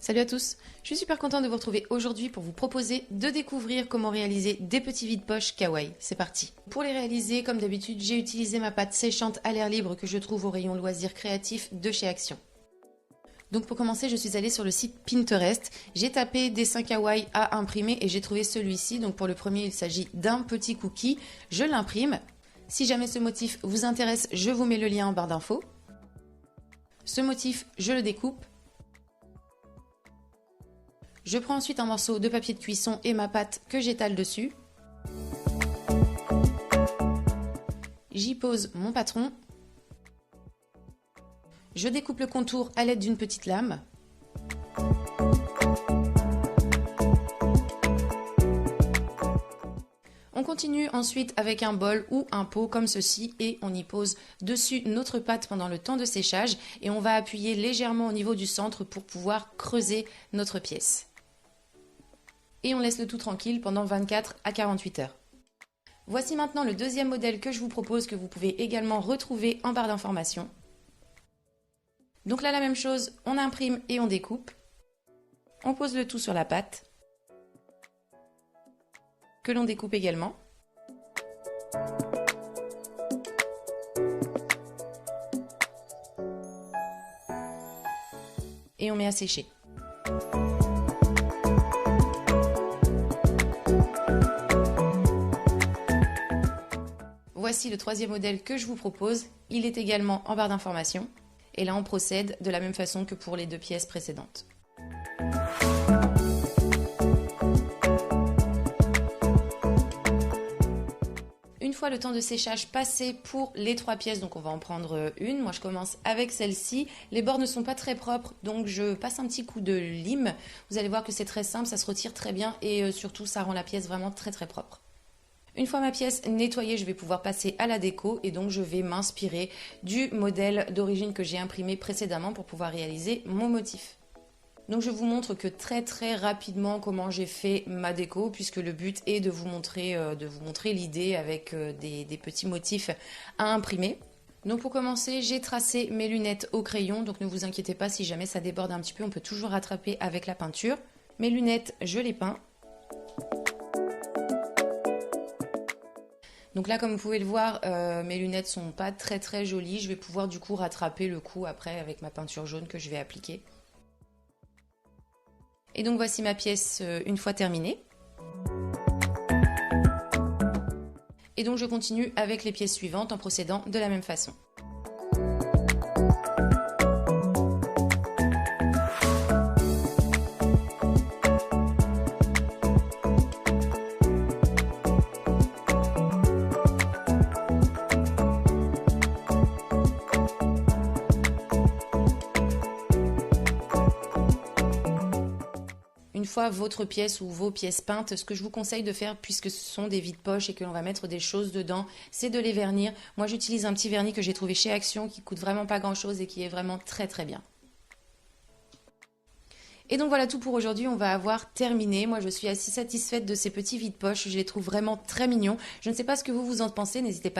Salut à tous, je suis super contente de vous retrouver aujourd'hui pour vous proposer de découvrir comment réaliser des petits vide-poche kawaii. C'est parti. Pour les réaliser, comme d'habitude, j'ai utilisé ma pâte séchante à l'air libre que je trouve au rayon loisirs créatifs de chez Action. Donc pour commencer, je suis allée sur le site Pinterest, j'ai tapé dessin kawaii à imprimer et j'ai trouvé celui-ci. Donc pour le premier, il s'agit d'un petit cookie, je l'imprime. Si jamais ce motif vous intéresse, je vous mets le lien en barre d'infos. Ce motif, je le découpe. Je prends ensuite un morceau de papier de cuisson et ma pâte que j'étale dessus. J'y pose mon patron. Je découpe le contour à l'aide d'une petite lame. On continue ensuite avec un bol ou un pot comme ceci et on y pose dessus notre pâte pendant le temps de séchage et on va appuyer légèrement au niveau du centre pour pouvoir creuser notre pièce. Et on laisse le tout tranquille pendant 24 à 48 heures. Voici maintenant le deuxième modèle que je vous propose, que vous pouvez également retrouver en barre d'informations. Donc là, la même chose, on imprime et on découpe. On pose le tout sur la pâte, que l'on découpe également. Et on met à sécher. Voici le troisième modèle que je vous propose, il est également en barre d'informations et là on procède de la même façon que pour les deux pièces précédentes. Une fois le temps de séchage passé pour les trois pièces, donc on va en prendre une, moi je commence avec celle-ci, les bords ne sont pas très propres donc je passe un petit coup de lime, vous allez voir que c'est très simple, ça se retire très bien et surtout ça rend la pièce vraiment très propre. Une fois ma pièce nettoyée, je vais pouvoir passer à la déco et donc je vais m'inspirer du modèle d'origine que j'ai imprimé précédemment pour pouvoir réaliser mon motif. Donc je vous montre que très rapidement comment j'ai fait ma déco puisque le but est de vous montrer l'idée avec des petits motifs à imprimer. Donc pour commencer, j'ai tracé mes lunettes au crayon, donc ne vous inquiétez pas si jamais ça déborde un petit peu, on peut toujours rattraper avec la peinture. Mes lunettes, je les peins. Donc là, comme vous pouvez le voir, mes lunettes sont pas très jolies. Je vais pouvoir du coup rattraper le coup après avec ma peinture jaune que je vais appliquer. Et donc voici ma pièce une fois terminée. Et donc je continue avec les pièces suivantes en procédant de la même façon. Une fois votre pièce ou vos pièces peintes, ce que je vous conseille de faire, puisque ce sont des vides-poches et que l'on va mettre des choses dedans, c'est de les vernir. Moi j'utilise un petit vernis que j'ai trouvé chez Action qui coûte vraiment pas grand chose et qui est vraiment très bien. Et donc voilà tout pour aujourd'hui, on va avoir terminé. Moi je suis assez satisfaite de ces petits vides-poches, je les trouve vraiment très mignons. Je ne sais pas ce que vous en pensez, n'hésitez pas à